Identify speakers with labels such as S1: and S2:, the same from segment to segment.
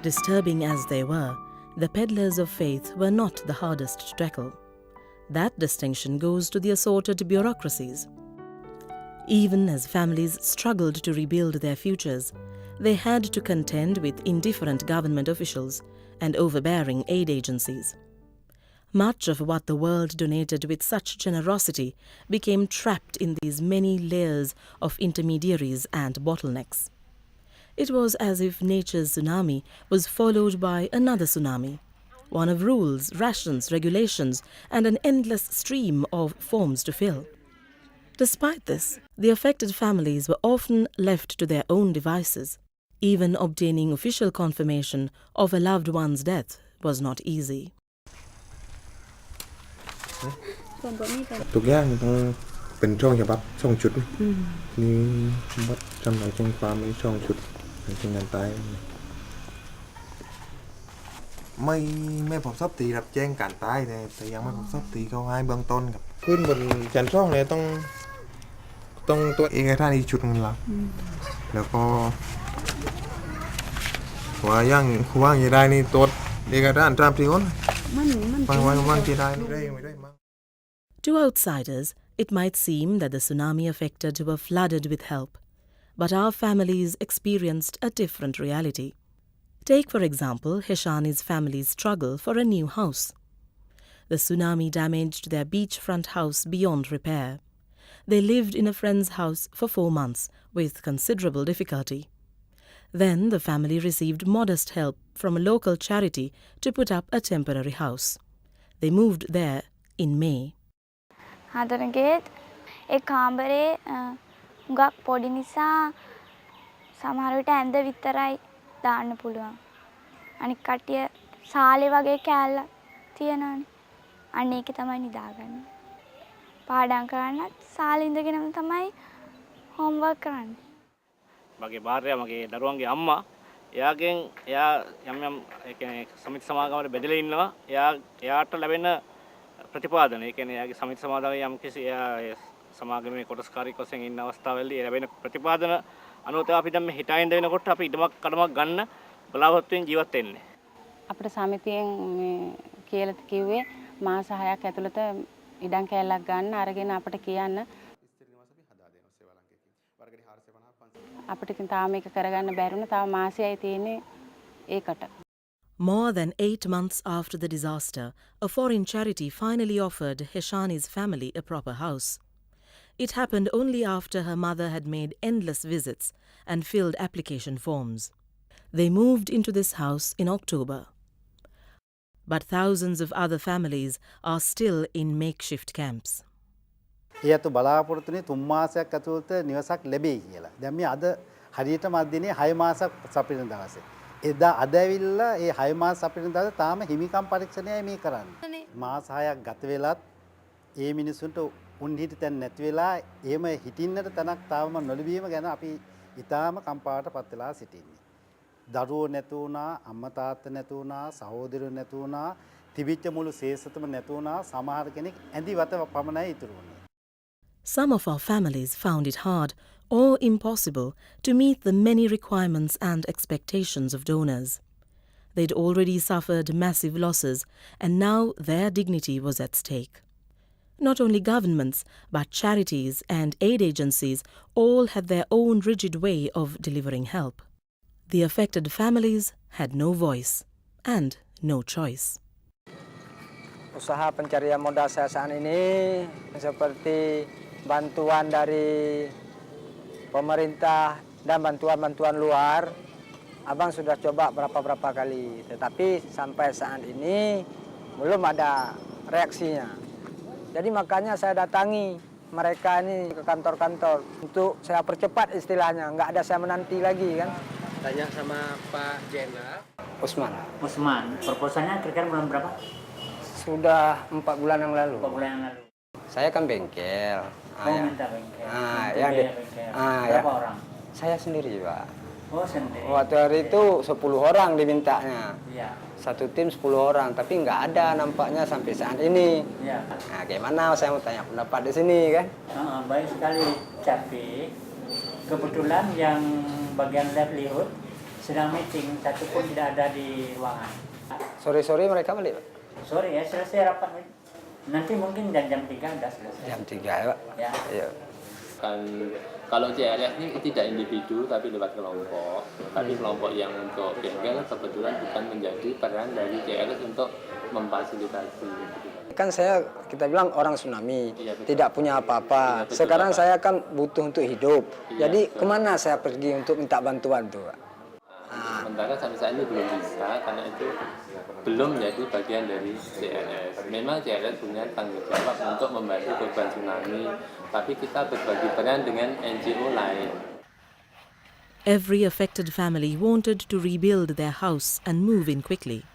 S1: Disturbing as they were, the peddlers of faith were not the hardest to tackle. That distinction goes to the assorted bureaucracies. Even as families struggled to rebuild their futures, they had to contend with indifferent government officials and overbearing aid agencies. Much of what the world donated with such generosity became trapped in these many layers of intermediaries and bottlenecks. It was as if nature's tsunami was followed by another tsunami, one of rules, rations, regulations, and an endless stream of forms to fill. Despite this, the affected families were often left to their own devices. Even obtaining official confirmation of a loved one's death was not easy.
S2: ทุกอย่างต้องเป็นช่องฉบับช่องชุดนี่บัตรจำหน่ายแจ้งความในช่องชุดเป็นงานตายไม่พบทรัพย์ตีรับแจ้งการตายแต่ยังไม่พบทรัพย์ตีเขาให้เบื้องต้นครับขึ้นบนชั้นช่องเลยต้องตัวเองท่านี้ชุดเงินเราแล้วก็ว่าย่างยังได้นี่ตัวเอกด้านตามที่คนมันที่ได้ไม่ได้มาก
S1: To outsiders, it might seem that the tsunami affected were flooded with help, but our families experienced a different reality. Take, for example, Heshani's family's struggle for a new house. The tsunami damaged their beachfront house beyond repair. They lived in a friend's house for 4 months with considerable difficulty. Then the family received modest help from a local charity to put up a temporary house. They moved there in May.
S3: හතරගෙත් ඒ කාමරේ හුඟක් පොඩි නිසා සමහර විට ඇඳ විතරයි දාන්න පුළුවන්. අනික කට්ටිය සාලේ වගේ කෑල්ලක් තියෙනවානේ. අන්න ඒකේ තමයි නිදාගන්නේ. පාඩම් කරන්නත් සාලේ ඉඳගෙනම තමයි හෝම්වර්ක් කරන්නේ.
S4: මගේ භාර්යාව මගේ දරුවන්ගේ අම්මා එයාගෙන් එයා යම් ඒ කියන්නේ සමිති සමාගමකට බෙදලා ඉන්නවා. එයාට ලැබෙන ප්‍රතිපාදන ඒ කියන්නේ එයාගේ සමිති සමාගමේ යම් කිසි එයා සමාගමේ කොටස්කාරයෙක් වශයෙන් ඉන්න අවස්ථාවවලදී ලැබෙන ප්‍රතිපාදන අනුව අපි දැන් මේ හිතා ඉඳ වෙනකොට අපි ඉදමක් කඩමක් ගන්න බලාපොරොත්තුෙන් ජීවත් වෙන්නේ.
S5: අපේ සමිතියෙන් මේ කියලා කිව්වේ මාස 6ක් ඇතුළත ඉඩම් කෑල්ලක් ගන්න අරගෙන අපිට කියන්න අපිට තාම මේක කරගන්න බැරුණ තව මාසයයි තියෙන්නේ ඒකට.
S1: More than 8 months after the disaster, a foreign charity finally offered Heshani's family a proper house. It happened only after her mother had made endless visits and filled application forms. They moved into this house in October. But thousands of other families are still in makeshift camps.
S6: ඒත් බලාපොරොත්තුනේ 3 මාසයක් ඇතුළත නිවසක් ලැබෙයි කියලා. දැන් මේ අද හරියටම අදිනේ 6 මාසක් සපිරන දවසේ. එදා අද ඇවිල්ලා ඒ 6 මාස සපිරන දවසේ තාම හිමිකම් පරීක්ෂණයයි මේ කරන්නේ. මාස 6ක් ගත වෙලත් ඒ මිනිසුන්ට උන් හිට තැන් නැති වෙලා එහෙම හිටින්නට තැනක් තාම නොලැබීම ගැන අපි ඊටාම කම්පාවට පත් වෙලා සිටින්නේ. දරුවෝ නැතු වුණා, අම්මා තාත්තා නැතු වුණා, සහෝදරයෝ නැතු වුණා, තිබිච්ච මුළු ශේෂතම නැතු වුණා. සමහර කෙනෙක් ඇඳිවත පමණයි ඉතුරු වුණේ.
S1: Some of our families found it hard or impossible to meet the many requirements and expectations of donors. They'd already suffered massive losses, and now their dignity was at stake. Not only governments, but charities and aid agencies all had their own rigid way of delivering help. The affected families had no voice and no choice.
S7: Usaha pencarian modal saya saat ini seperti bantuan dari pemerintah dan bantuan-bantuan luar, abang sudah coba berapa kali, tetapi sampai saat ini belum ada reaksinya. Jadi makanya saya datangi mereka ini ke kantor-kantor untuk saya percepat istilahnya, nggak ada saya menanti lagi kan.
S8: Tanya sama Pak Jenderal
S7: Usman.
S8: Proposalnya kira-kira bulan berapa?
S7: Sudah 4 bulan yang lalu.
S8: 4 bulan yang lalu.
S7: Saya kan bengkel.
S8: Minta bengkel.
S7: Bengkel.
S8: Berapa orang?
S7: Saya sendiri, Pak.
S8: Oh, sendiri.
S7: Waktu hari itu 10 orang dimintanya.
S8: Iya.
S7: Satu tim 10 orang, tapi nggak ada nampaknya sampai saat ini.
S8: Iya.
S7: Nah, gimana saya mau tanya pendapat di sini kan?
S8: Baik sekali, tapi kebetulan yang bagian livelihood sedang meeting, satu pun tidak ada di ruangan.
S7: Sore-sore mereka balik, Pak?
S8: Sore ya, selesai rapat. Nanti mungkin jam 3 udah selesai.
S7: Jam 3 ya, Pak?
S8: Ya.
S7: Iya.
S9: Kan kalau CLS ini tidak individu tapi lewat kelompok. Tapi kelompok yang untuk bengkel kebetulan bukan menjadi peran dari CLS untuk memfasilitasi.
S7: Kan kita bilang orang tsunami,
S9: Iya, betul.
S7: tidak punya apa-apa.
S9: Iya, betul,
S7: Sekarang
S9: Pak.
S7: saya kan butuh untuk hidup.
S9: Iya,
S7: Jadi
S9: betul.
S7: kemana saya pergi untuk minta bantuan tuh, Pak?
S9: Sementara sampai saat ini belum bisa karena itu belum menjadi bagian dari CLS. Memang CLS punya tanggung jawab untuk membantu korban tsunami, tapi kita berbagi peran dengan NGO lain.
S1: Every affected family wanted to rebuild their house and move in quickly.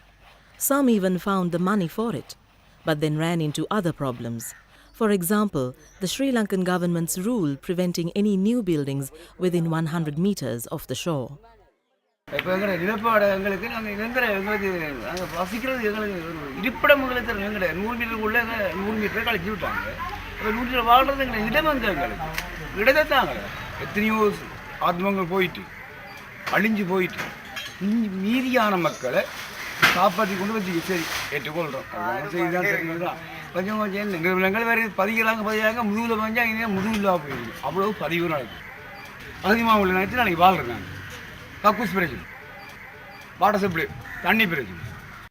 S1: Some even found the money for it, but then ran into other problems. For example, the Sri Lankan government's rule preventing any new buildings within 100 meters of the shore.
S10: இப்போ எங்கட நிலப்பாடு எங்களுக்கு எங்களுக்கு வசிக்கிறது எங்களுக்கு இருப்பிடம் எங்களுக்கு எங்கட 100 மீட்டருக்குள்ள 100 metre கழிச்சு விட்டாங்க. இப்போ 100 மீட்டர் வாழ்றது எங்களுக்கு இடம் எங்களுக்கு இடத்தை தாங்க. எத்தனையோ ஆத்மங்கள் போயிட்டு அழிஞ்சு போயிட்டு மீதியான மக்களை காப்பாற்றி கொண்டு வச்சு சரி ஏற்றுக்கொள்கிறோம். செய்தான் தெரியுங்களா கொஞ்சம் கொஞ்சம் எங்கள் வேறு பதிகிறாங்க முதுகில் பஞ்சா இங்கே முதுகில்லா போயிருக்கு. அவ்வளோ பதிவு நடக்குது. அதிகமாக உள்ள நினைத்து நாளைக்கு வாழ்கிறேன். கக்கூஸ் பிரச்சனை, வாட்டர் சப்ளை, தண்ணி பிரச்சனை.